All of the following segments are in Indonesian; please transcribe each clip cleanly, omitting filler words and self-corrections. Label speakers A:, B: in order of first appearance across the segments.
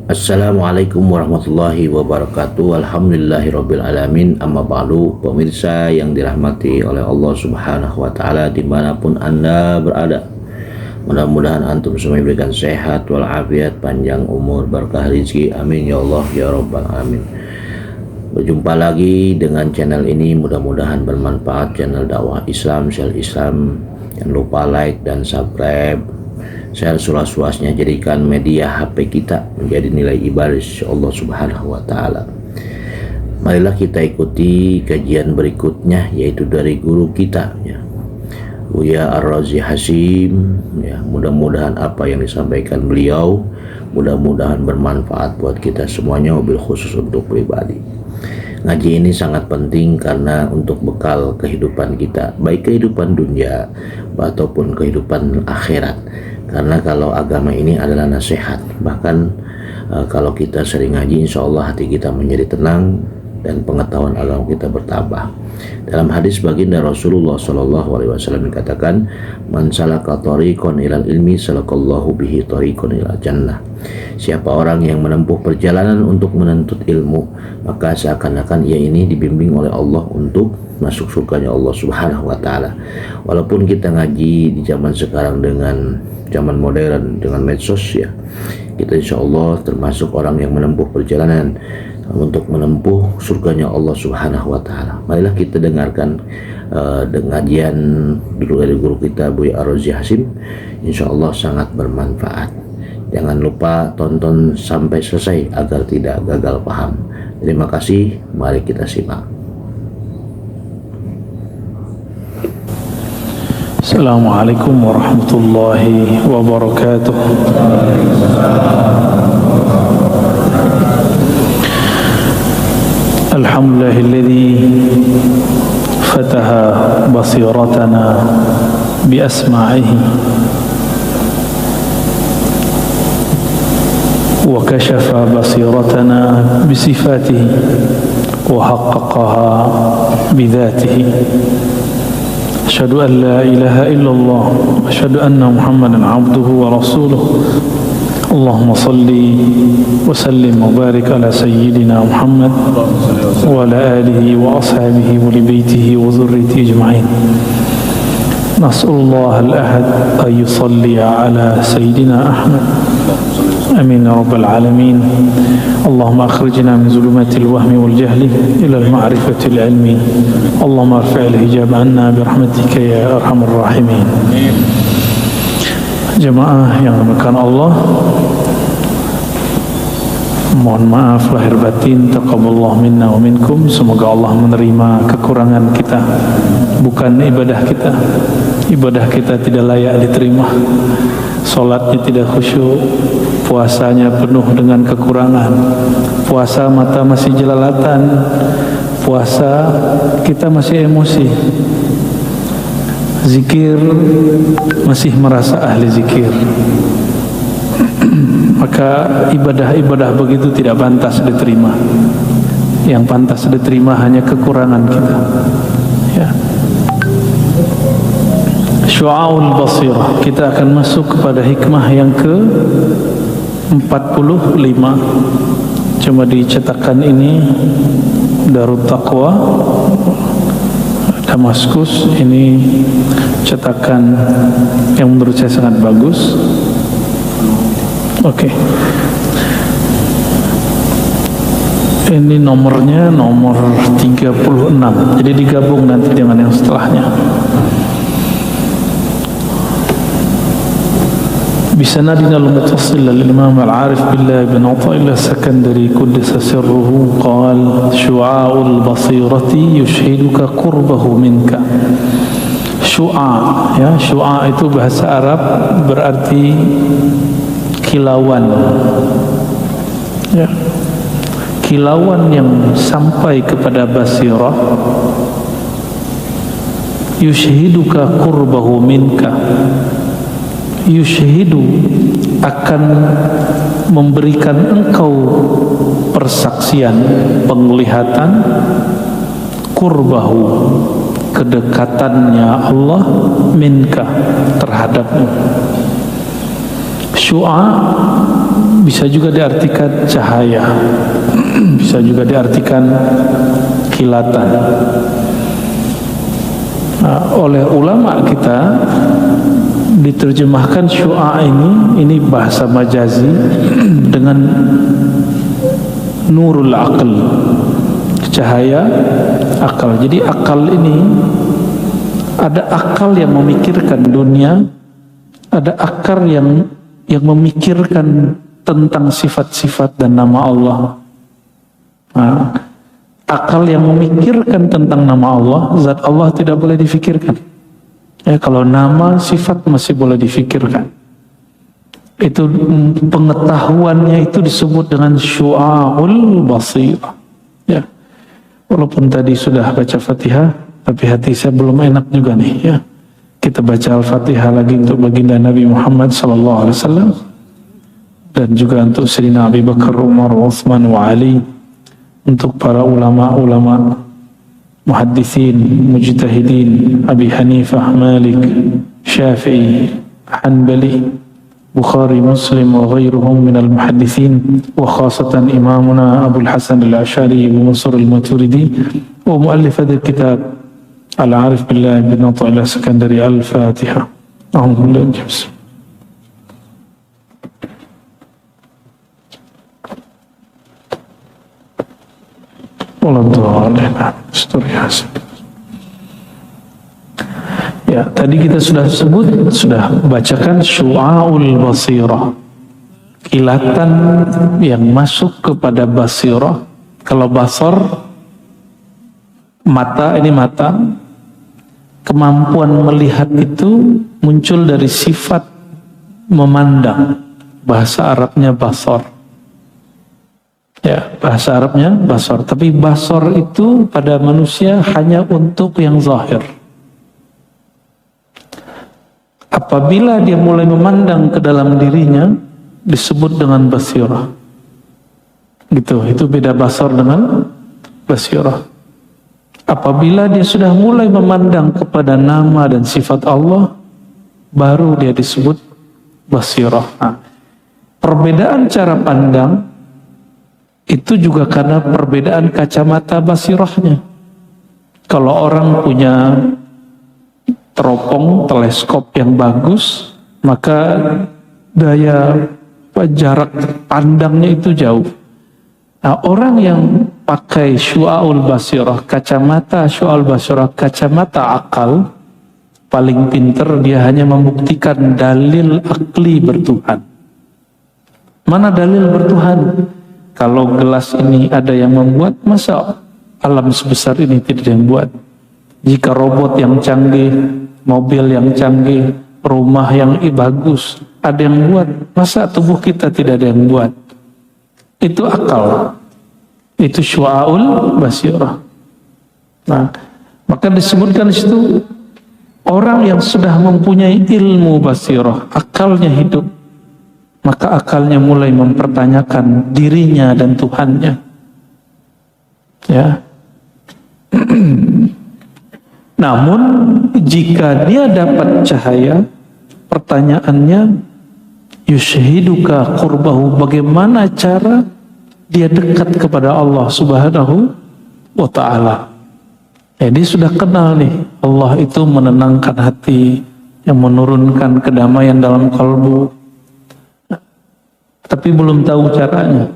A: Assalamualaikum warahmatullahi wabarakatuh. Alhamdulillahirabbil alamin. Amma ba'du. Pemirsa yang dirahmati oleh Allah Subhanahu wa taala dimanapun Anda berada, mudah-mudahan antum semua diberikan sehat walafiat, panjang umur, berkah rezeki, amin ya Allah ya rabbal alamin. Berjumpa lagi dengan channel ini, mudah-mudahan bermanfaat, channel dakwah Islam, share Islam. Jangan lupa like dan subscribe, share seluas-luasnya, jadikan media HP kita menjadi nilai ibadah Allah Subhanahu wa taala. Marilah kita ikuti kajian berikutnya, yaitu dari guru kita ya, Buya Ar-Razi Hasim ya. Mudah-mudahan apa yang disampaikan beliau mudah-mudahan bermanfaat buat kita semuanya, wabil khusus untuk pribadi. Ngaji ini sangat penting karena untuk bekal kehidupan kita, baik kehidupan dunia ataupun kehidupan akhirat. Karena kalau agama ini adalah nasihat, bahkan kalau kita sering ngaji, insya Allah hati kita menjadi tenang dan pengetahuan agama kita bertambah. Dalam hadis baginda Rasulullah SAW dikatakan, man salaka tariqan ilal ilmi salakallahu bihi tariqan ilal jannah. Siapa orang yang menempuh perjalanan untuk menuntut ilmu, maka seakan-akan ia ini dibimbing oleh Allah untuk masuk surganya Allah Subhanahu wa taala. Walaupun kita ngaji di zaman sekarang dengan zaman modern dengan medsos ya, kita insya Allah termasuk orang yang menempuh perjalanan untuk menempuh surganya Allah Subhanahu wa taala. Marilah kita dengarkan pengajian dari guru kita Buya Ar-Razi Hasim, insya Allah sangat bermanfaat. Jangan lupa tonton sampai selesai agar tidak gagal paham. Terima kasih, mari kita simak.
B: Assalamualaikum warahmatullahi wabarakatuh. Alhamdulillahilladzi fataha basiratana bi asma'ihi wa kashafa basiratana bi sifatihi wa haqqaqaha bi dhatihi. Asyhadu an la ilaha illallah wa asyhadu anna Muhammadan abduhu wa rasuluh. Allahumma salli wa sallim wa barik ala sayyidina Muhammad wa ala alihi wa ashabihi wa li baitihi wa dhurriyyatihi ajma'in. Nas'alullah al-ahad an yusalli ala sayyidina Ahmad. Amin ya rabbal alamin. Allahumma akhrijna min zulumatil wahmi wal jahli ila al-ma'rifatil ilmi. Allahumma arfa'il hijab anna bi rahmatika ya arhamar rahimin. Jemaah yang dimuliakan Allah, mohon maaf lahir batin, taqabbalallahu minna wa minkum. Semoga Allah menerima kekurangan kita, bukan ibadah kita. Ibadah kita tidak layak diterima, salatnya tidak khusyuk, puasanya penuh dengan kekurangan, puasa mata masih jelalatan, puasa kita masih emosi, zikir masih merasa ahli zikir. Maka ibadah-ibadah begitu tidak pantas diterima. Yang pantas diterima hanya kekurangan kita ya. Syu'aul basirah, kita akan masuk kepada hikmah yang ke-45. Cuma dicetakan ini Darut Taqwa Damaskus, ini cetakan yang menurut saya sangat bagus. Oke. Ini nomornya nomor 36. Jadi digabung nanti dengan yang setelahnya. بسندنا المتصل للإمام العارف بالله بن عطاء السكندري قدس سره قال شعاع البصيرة يشهدك قربه منك. Syu'a ya, syu'a itu bahasa Arab berarti kilauan ya, kilauan yang sampai kepada basirah. Yushhiduka qurbahu minka, yushhidu akan memberikan engkau persaksian, penglihatan, qurbahu kedekatannya Allah, minka terhadapmu. Syu'a bisa juga diartikan cahaya, bisa juga diartikan kilatan. Nah, oleh ulama kita diterjemahkan syu'a ini bahasa majazi dengan nurul aql, cahaya akal. Jadi akal ini ada akal yang memikirkan dunia, ada akal yang memikirkan tentang sifat-sifat dan nama Allah. Nah, akal yang memikirkan tentang nama Allah, zat Allah tidak boleh difikirkan. Ya, kalau nama, sifat masih boleh difikirkan. Itu pengetahuannya itu disebut dengan syu'aul basirah. Ya, walaupun tadi sudah baca Fatihah, tapi hati saya belum enak juga nih. Ya, kita baca Al-Fatihah lagi untuk baginda Nabi Muhammad SAW, dan juga untuk Sayyidina Abu Bakar, Umar, Uthman, wa Ali, untuk para ulama-ulama muhaddithin, mujtahidin, Abi Hanifah, Malik, Syafi'i, Hanbali, Bukhari, Muslim, wa ghairuhum minal muhaddithin, wa khasatan imamuna Abu Hasan al-Ash'ari wa Mansur al-Maturidi, wa muallif hadha kitab Al-Arif Billah bin Ata'illah Sekandari. Al-Fatihah. Alhamdulillah. Ya, tadi kita sudah bacakan syu'aul basirah, kilatan yang masuk kepada basirah. Kalau basar, mata, ini mata, kemampuan melihat itu muncul dari sifat memandang. Bahasa Arabnya basar. Ya, bahasa Arabnya basar. Tapi basar itu pada manusia hanya untuk yang zahir. Apabila dia mulai memandang ke dalam dirinya, disebut dengan basirah. Gitu, itu beda basar dengan basirah. Apabila dia sudah mulai memandang kepada nama dan sifat Allah, baru dia disebut basirah. Nah, perbedaan cara pandang itu juga karena perbedaan kacamata basirahnya. Kalau orang punya teropong, teleskop yang bagus, maka jarak pandangnya itu jauh. Nah, orang yang pakai syu'aul basirah, kacamata syu'aul basirah, kacamata akal, paling pinter dia hanya membuktikan dalil akli bertuhan. Mana dalil bertuhan? Kalau gelas ini ada yang membuat, masa alam sebesar ini tidak ada yang buat? Jika robot yang canggih, mobil yang canggih, rumah yang bagus, ada yang buat, masa tubuh kita tidak ada yang buat? Itu akal. Itu syu'aul basirah. Nah, maka disebutkan di situ orang yang sudah mempunyai ilmu basirah, akalnya hidup, maka akalnya mulai mempertanyakan dirinya dan Tuhannya. Ya. Namun jika dia dapat cahaya, pertanyaannya yushhiduka qurbahu, bagaimana cara dia dekat kepada Allah Subhanahu wa ta'ala. Dia sudah kenal nih, Allah itu menenangkan hati, yang menurunkan kedamaian dalam kalbu, tapi belum tahu caranya.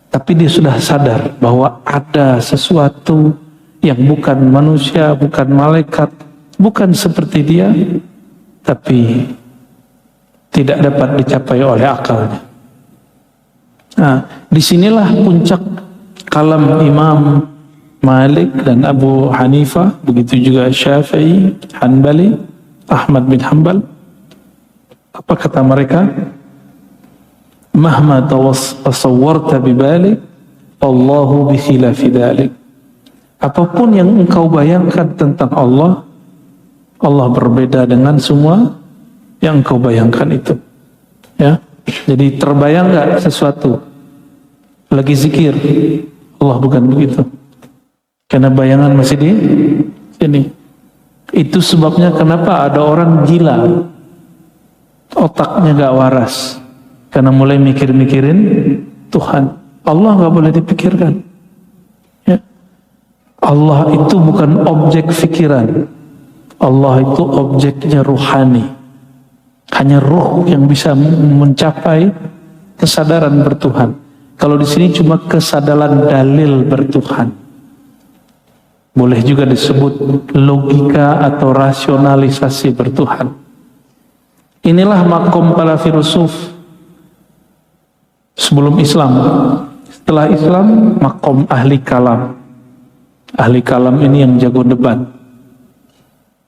B: Tapi dia sudah sadar bahwa ada sesuatu yang bukan manusia, bukan malaikat, bukan seperti dia, tapi tidak dapat dicapai oleh akalnya. Nah, disinilah puncak kalam Imam Malik dan Abu Hanifah, begitu juga Syafi'i, Hanbali, Ahmad bin Hanbal. Apa kata mereka? Mahma tasawwarta bibalik, Allahu bi khilafi dzalik. Apapun yang engkau bayangkan tentang Allah, Allah berbeda dengan semua yang engkau bayangkan itu. Ya, jadi terbayang nggak sesuatu lagi zikir? Allah bukan begitu. Karena bayangan masih di sini. Itu sebabnya kenapa ada orang gila, otaknya nggak waras. karena mulai mikir-mikirin Tuhan. Allah nggak boleh dipikirkan. Ya. Allah itu bukan objek pikiran. Allah itu objeknya ruhani. Hanya ruh yang bisa mencapai kesadaran bertuhan. Kalau di sini cuma kesadaran dalil bertuhan. Boleh juga disebut logika atau rasionalisasi bertuhan. Inilah makom para filosof sebelum Islam. Setelah Islam, makom ahli kalam. Ahli kalam ini yang jago debat.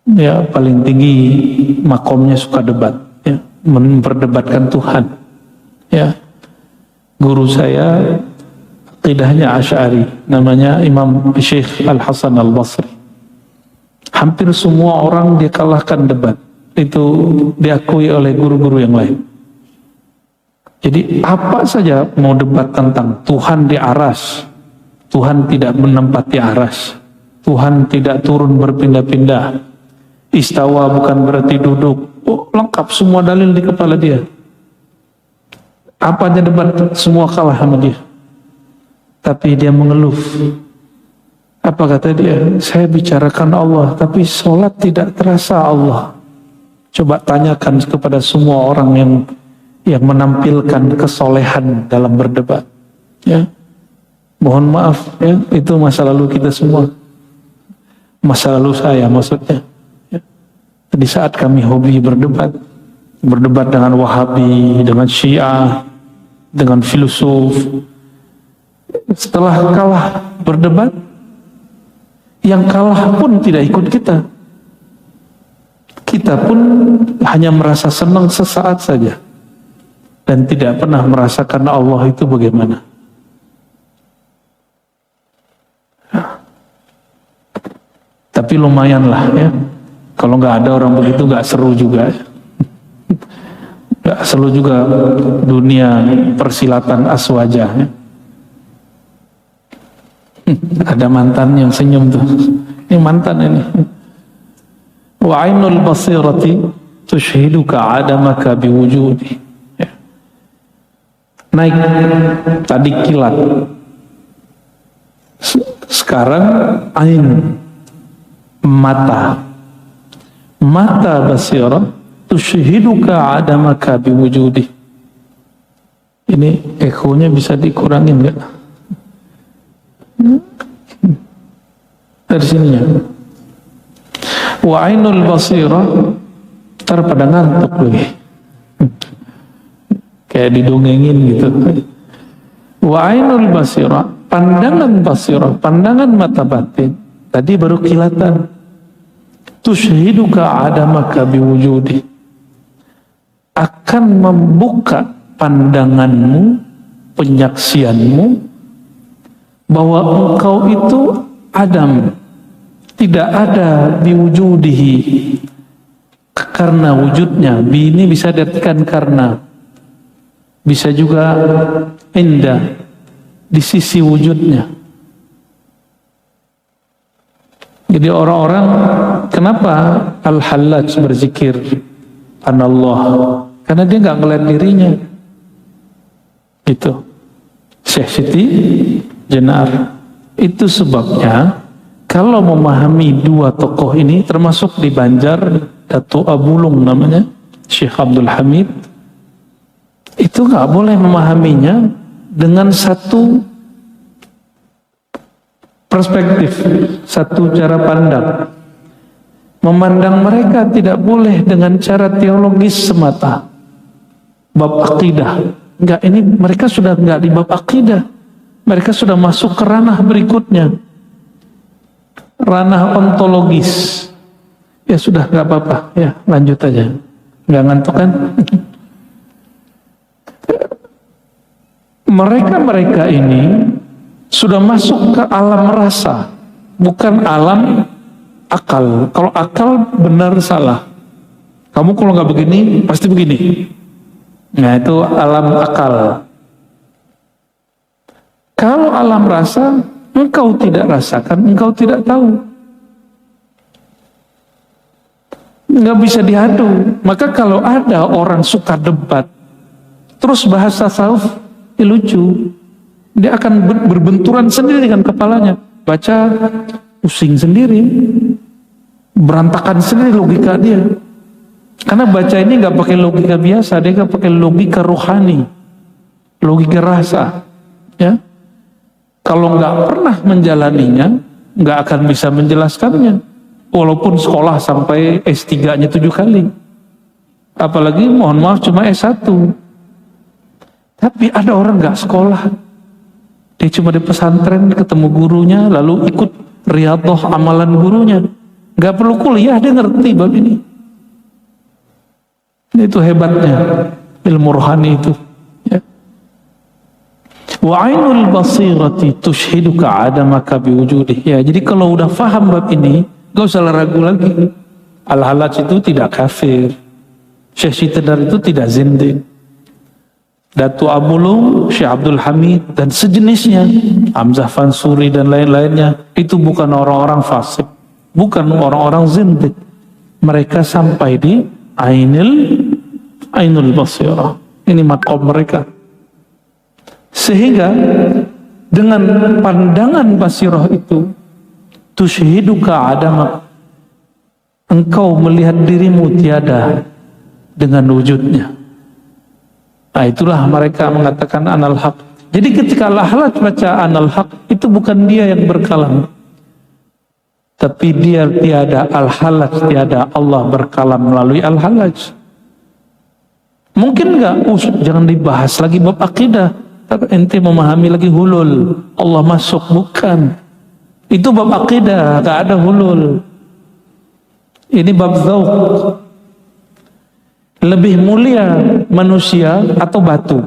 B: Ya, paling tinggi makomnya suka debat, ya, memperdebatkan Tuhan. Ya. Guru saya aqidahnya Asy'ari, namanya Imam Syekh Al-Hasan Al-Basri. Hampir semua orang dia kalahkan debat. Itu diakui oleh guru-guru yang lain. Jadi apa saja mau debat tentang Tuhan di aras, Tuhan tidak menempati aras, Tuhan tidak turun berpindah-pindah, istawa bukan berarti duduk. Oh, lengkap semua dalil di kepala dia. Apa aja debat, semua kalah sama dia. Tapi dia mengeluh. Apa kata dia? Saya bicarakan Allah, tapi sholat tidak terasa Allah. Coba tanyakan kepada semua orang yang menampilkan kesolehan dalam berdebat. Ya, mohon maaf, ya, itu masa lalu kita semua. Masa lalu saya maksudnya. Ya. Di saat kami hobi berdebat dengan Wahabi, dengan Syiah, dengan filosof. Setelah kalah berdebat, yang kalah pun tidak ikut kita. Kita pun hanya merasa senang sesaat saja dan tidak pernah merasakan Allah itu bagaimana. Tapi lumayanlah ya. Kalau nggak ada orang begitu nggak seru juga. Nggak seru juga dunia persilatan aswaja. Ya. Ada mantan yang senyum tuh. Ini mantan ini. Wa ainul basirati tushhiduka adamaka biwujudi. Ya. Naik tadi kilat. Sekarang ain, mata. Mata basirah tushhiduka adamaka biwujudi. Ini ekonya bisa dikurangin enggak? Dari sininya. Wa ainul basirah, ntar pada ngantuk lagi. Kayak didongengin gitu. Wa ainul basirah, pandangan basirah, pandangan mata batin. Tadi baru kilatan. Tushhiduka adamaka biwujudi. Akan membuka pandanganmu, penyaksianmu, bahwa engkau itu Adam, tidak ada biwujudihi, karena wujudnya. Bi ini bisa diartikan karena, bisa juga indah, di sisi wujudnya. Jadi orang-orang, kenapa Al-Hallaj berzikir Anallah? Karena dia nggak ngeliat dirinya. Gitu. Syekh Siti Jenar. Itu sebabnya kalau memahami dua tokoh ini, termasuk di Banjar, Datuk Abulung namanya, Syekh Abdul Hamid, itu nggak boleh memahaminya dengan satu perspektif, satu cara pandang. Memandang mereka tidak boleh dengan cara teologis semata, bab akidah. Enggak, ini mereka sudah enggak di bab akidah. Mereka sudah masuk ke ranah berikutnya, ranah ontologis. Ya sudah, nggak apa-apa, ya lanjut aja. Nggak ngantuk kan? Mereka ini sudah masuk ke alam rasa, bukan alam akal. Kalau akal benar salah. Kamu kalau nggak begini, pasti begini. Nah itu alam akal. Kalau alam rasa, engkau tidak rasakan, engkau tidak tahu. Nggak bisa diadu. Maka kalau ada orang suka debat, Terus bahasa tasawuf lucu. Dia akan berbenturan sendiri dengan kepalanya. Baca pusing sendiri, berantakan sendiri logika dia. Karena baca ini nggak pakai logika biasa, dia nggak pakai logika rohani, logika rasa. Ya, kalau nggak pernah menjalaninya, nggak akan bisa menjelaskannya. Walaupun sekolah sampai S3-nya 7 kali, apalagi mohon maaf cuma S1. Tapi ada orang nggak sekolah, dia cuma di pesantren ketemu gurunya, lalu ikut riyadhah amalan gurunya, nggak perlu kuliah dia ngerti bab ini. Itu hebatnya ilmu rohani itu. Ya. Wa ainul basirati tushhiduka adamaka biwujudih. Ya, jadi kalau udah faham bab ini, gak usah ragu lagi. Al-Halaj itu tidak kafir, Syekh Syitendar itu tidak zindik, Datu Abulung, Syekh Abdul Hamid dan sejenisnya, Hamzah Fansuri dan lain-lainnya, itu bukan orang-orang fasik, bukan orang-orang zindik. Mereka sampai di Ainul Basirah. Ini maqam mereka. Sehingga dengan pandangan basirah itu, tushhiduka adamak, engkau melihat dirimu tiada dengan wujudnya. Nah, itulah mereka mengatakan anal haq. Jadi ketika Al-Halaj baca anal haq, itu bukan dia yang berkalam, tapi dia tiada, Al-Halaj tiada, Allah berkalam melalui Al-Halaj. Mungkin enggak, jangan dibahas lagi bab akidah, tapi ente memahami lagi hulul, Allah masuk, bukan. Itu bab akidah, enggak ada hulul. Ini bab dzauq. Lebih mulia manusia atau batu?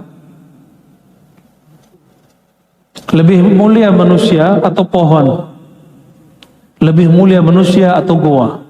B: Lebih mulia manusia atau pohon? Lebih mulia manusia atau goa?